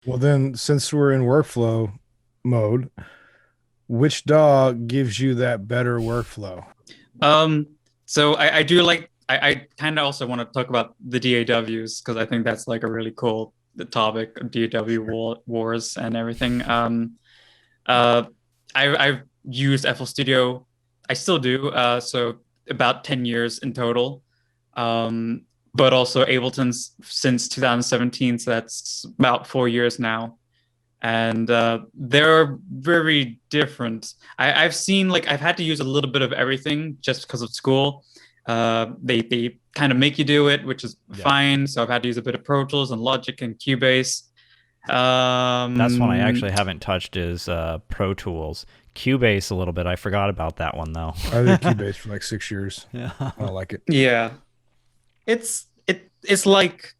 Well, then, since we're in workflow mode, which DAW gives you that better workflow? Um, so I do like I kind of also want to talk about the DAWs because I think that's like a really cool topic, DAW wars and everything. Uh, I've used FL Studio. I still do. So about 10 years in total. Um, but also Ableton's since 2017, so that's about 4 years now. And they're very different. I've seen like I've had to use a little bit of everything just because of school. They kind of make you do it, which is Yep. fine. So I've had to use a bit of Pro Tools and Logic and Cubase. That's one I Um, actually haven't touched is Pro Tools. Cubase a little bit. I forgot about that one though. I did Cubase for like 6 years. Yeah. I don't like it. yeah, it's like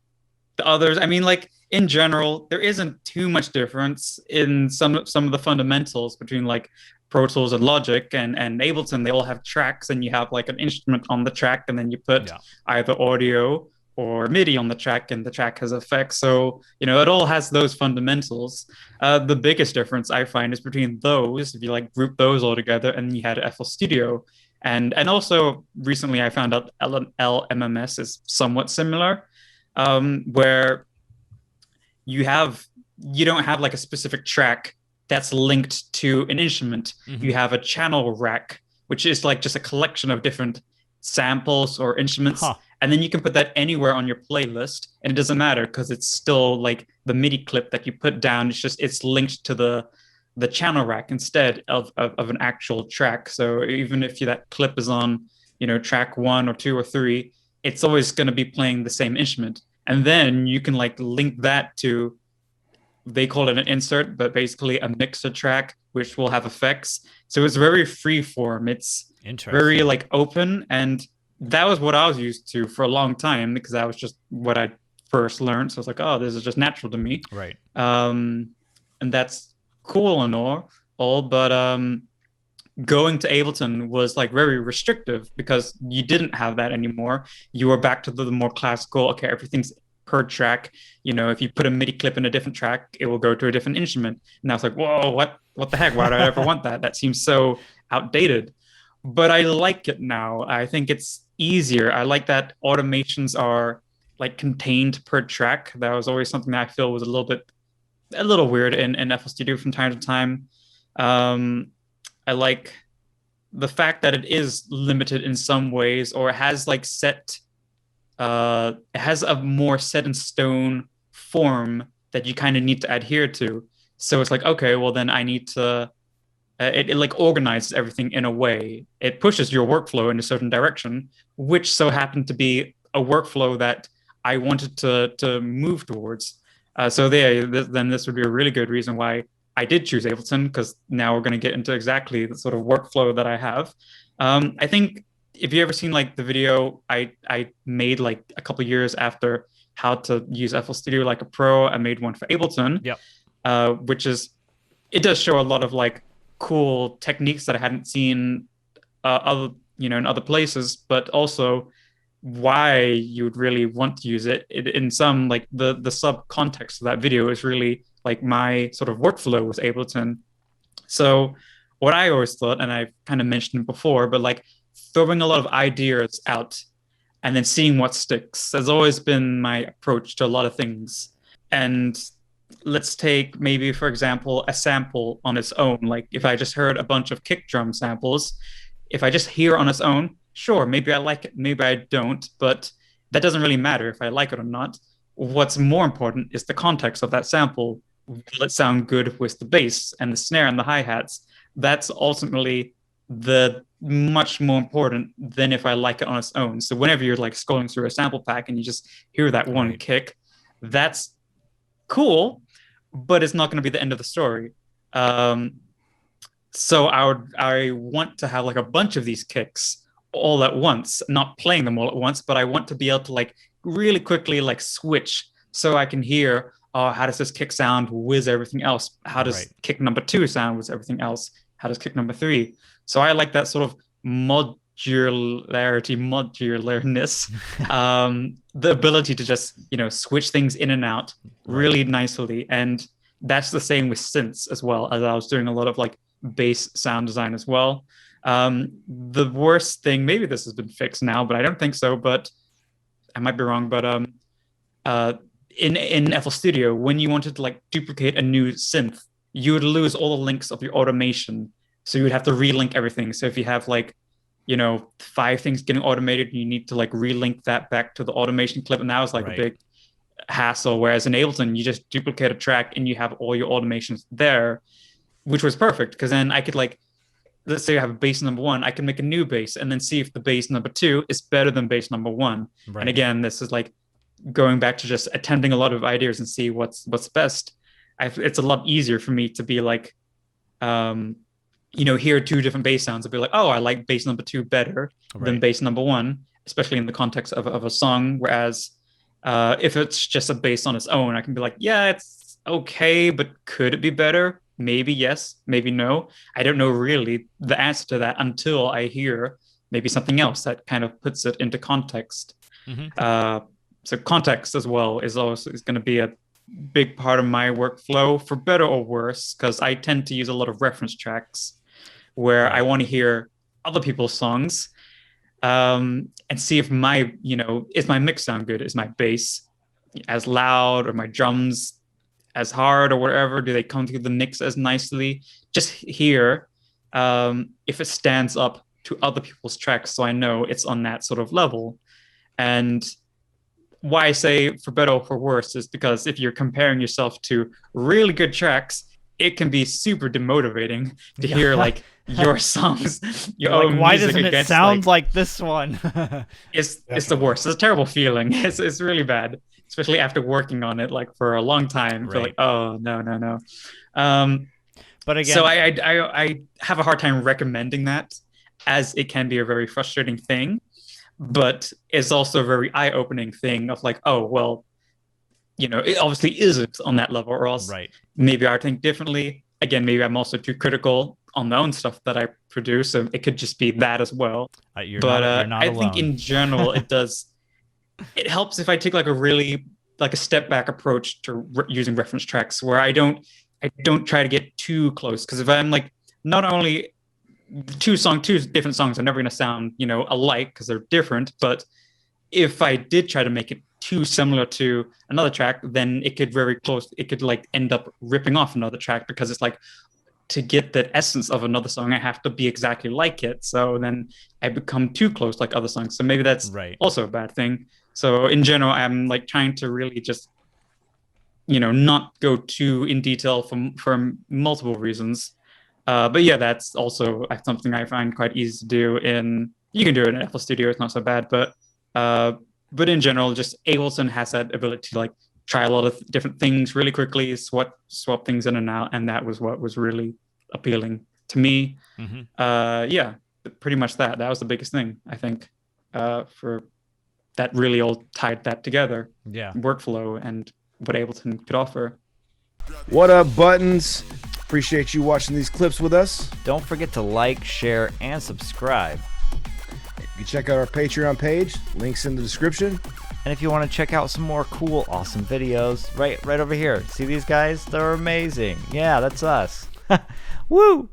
the others. I mean, like in general, there isn't too much difference in some of the fundamentals between like Pro Tools and Logic and Ableton. They all have tracks, and you have like an instrument on the track, and then you put Yeah. either audio or MIDI on the track, and the track has effects. So it all has those fundamentals. The biggest difference I find is between those. If you like group those all together, and you had FL Studio. And also recently I found out LMMS is somewhat similar, where you have you don't have like a specific track that's linked to an instrument. Mm-hmm. You have a channel rack, which is like just a collection of different samples or instruments. Huh. And then you can put that anywhere on your playlist, and it doesn't matter because it's still like the MIDI clip that you put down. It's linked to the channel rack instead of an actual track. So even if that clip is on, track 1 or 2 or 3, it's always going to be playing the same instrument. And then you can like link that to, they call it an insert, but basically a mixer track, which will have effects. So it's very free form. It's very Interesting. like open. And that was what I was used to for a long time because that was just what I first learned. So I was like, oh, this is just natural to me. Right. And that's cool and all, but going to Ableton was like very restrictive because you didn't have that anymore. You were back to the more classical, okay, everything's per track. If you put a MIDI clip in a different track, it will go to a different instrument. And I was like, whoa, what the heck? Why do I ever want that? That seems so outdated. But I like it now. I think it's easier. I like that automations are like contained per track. That was always something that I feel was a little weird in FL Studio from time to time. Um, I like the fact that it is limited in some ways, or it has like it has a more set in stone form that you kind of need to adhere to. So it's like, okay, well then I need to. It like organizes everything in a way. It pushes your workflow in a certain direction, which so happened to be a workflow that I wanted to move towards. So then this would be a really good reason why I did choose Ableton, because now we're going to get into exactly the sort of workflow that I have. I think if you ever seen like the video I made like a couple years after how to use FL Studio like a pro, I made one for Ableton, Yep. which is, it does show a lot of like cool techniques that I hadn't seen other in other places, but also why you would really want to use it in some like the sub context of that video is really like my sort of workflow with Ableton. So what I always thought, and I've kind of mentioned it before, but like throwing a lot of ideas out and then seeing what sticks has always been my approach to a lot of things. And let's take maybe, for example, a sample on its own. Like if I just heard a bunch of kick drum samples, if I just hear on its own, sure, maybe I like it, maybe I don't, but that doesn't really matter if I like it or not. What's more important is the context of that sample. Will it sound good with the bass and the snare and the hi-hats? That's ultimately the much more important than if I like it on its own. So whenever you're like scrolling through a sample pack and you just hear that one Right. kick, that's cool, but it's not going to be the end of the story. Um, so I want to have like a bunch of these kicks all at once, not playing them all at once, but I want to be able to like really quickly like switch so I can hear, oh, how does this kick sound with everything else? How Right. does kick number 2 sound with everything else? How does kick number 3? So I like that sort of modularness, the ability to just, switch things in and out Right. really nicely. And that's the same with synths as well, as I was doing a lot of like bass sound design as well. The worst thing, maybe this has been fixed now, but I don't think so, but I might be wrong, but uh, in FL Studio, when you wanted to like duplicate a new synth, you would lose all the links of your automation. So you would have to relink everything. So if you have like, 5 things getting automated, you need to like relink that back to the automation clip, and that was like a Right. big hassle. Whereas in Ableton, you just duplicate a track and you have all your automations there, which was perfect because then I could like, let's say I have a bass number 1, I can make a new bass and then see if the bass number 2 is better than bass number 1. And Right. again, this is like going back to just attempting a lot of ideas and see what's best. It's a lot easier for me to be like, um, hear 2 different bass sounds and be like, oh, I like bass number 2 better than Right. bass number 1, especially in the context of a song. Whereas if it's just a bass on its own, I can be like, yeah, it's okay, but could it be better? Maybe yes, maybe no. I don't know really the answer to that until I hear maybe something else that kind of puts it into context. Hmm. So context as well is also is going to be a big part of my workflow, for better or worse, because I tend to use a lot of reference tracks where I Right. want to hear other people's songs, and see if is my mix sound good? Is my bass as loud, or my drums as hard, or whatever? Do they come through the mix as nicely? Just hear if it stands up to other people's tracks, so I know it's on that sort of level. And why I say for better or for worse is because if you're comparing yourself to really good tracks, it can be super demotivating to hear Yeah. like your songs, your You're like, own why music doesn't it against sound like like this one? it's the worst. It's a terrible feeling. It's really bad, especially after working on it like for a long time. Feel like, Right. oh no, no, no. Um, But so again, I have a hard time recommending that, as it can be a very frustrating thing, but it's also a very eye-opening thing of like, oh well, it obviously isn't on that level, or else right. maybe I think differently. Again, maybe I'm also too critical on the own stuff that I produce, so it could just be that as well. But You're not I think alone. in general, it helps if I take like a really like a step back approach to using reference tracks, where I don't try to get too close, because if I'm like, not only two different songs are never going to sound alike because they're different, but if I did try to make it too similar to another track, then it could very close. It could like end up ripping off another track, because it's like, to get the essence of another song, I have to be exactly like it. So then I become too close like other songs. So maybe that's Right. also a bad thing. So in general, I'm like trying to really just, not go too in detail for multiple reasons. But yeah, that's also something I find quite easy to do you can do it in FL Studio. It's not so bad, uh, but in general, just Ableton has that ability to like try a lot of different things really quickly, swap things in and out, and that was what was really appealing to me. Hmm. Yeah, pretty much that. That was the biggest thing, I think, for that really all tied that together, Yeah. workflow and what Ableton could offer. What up, Buttons? Appreciate you watching these clips with us. Don't forget to like, share, and subscribe. You can check out our Patreon page. Links in the description. And if you want to check out some more cool, awesome videos, right over here. See these guys? They're amazing. Yeah, that's us. Woo!